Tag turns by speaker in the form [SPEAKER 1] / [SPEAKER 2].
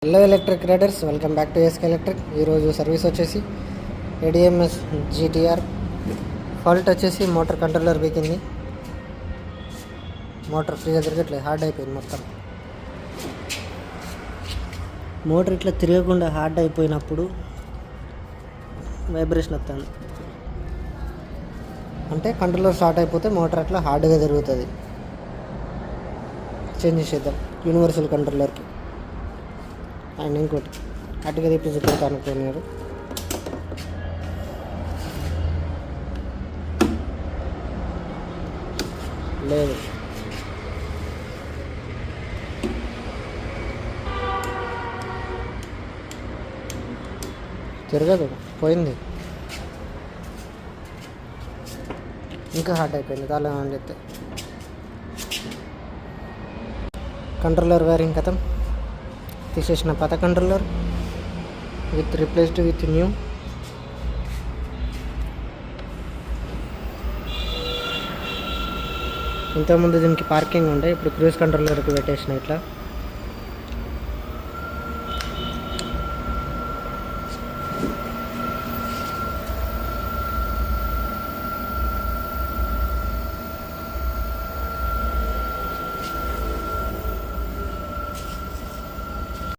[SPEAKER 1] Hello electric riders, welcome back to ESKelectric. ఈరోజు service వచ్చేసి ADMS GTR. Fault వచ్చేసి motor controller వీకింది. Motor ఫ్రీగా తిరగట్లేదు, hard అయిపోయింది మొత్తం. మోటార్ ఇట్లా తిరగకుండా హార్డ్ అయిపోయినప్పుడు వైబ్రేషన్ వస్తుంది. అంటే కంట్రోలర్ షార్ట్ అయిపోతే మోటార్ అట్లా హార్డ్గా తిరుగుతుంది. చేంజ్ చేద్దాం యూనివర్సల్ కంట్రోలర్కి. అండ్ ఇంకోటి అటుగా తిప్పి పెడతా అనుకున్నారు. లేదు, తిరగదు, పోయింది. ఇంకా హార్డ్ అయిపోయింది తాళం అని చెప్తే. కంట్రోలర్ వైరింగ్ కథం తీసేసిన పాత కంట్రోలర్ రిప్లేస్డ్ విత్ న్యూ. ఇంతకుముందు దీనికి పార్కింగ్ ఉండే, ఇప్పుడు క్రూజ్ కంట్రోలర్కి పెట్టేసిన ఇట్లా.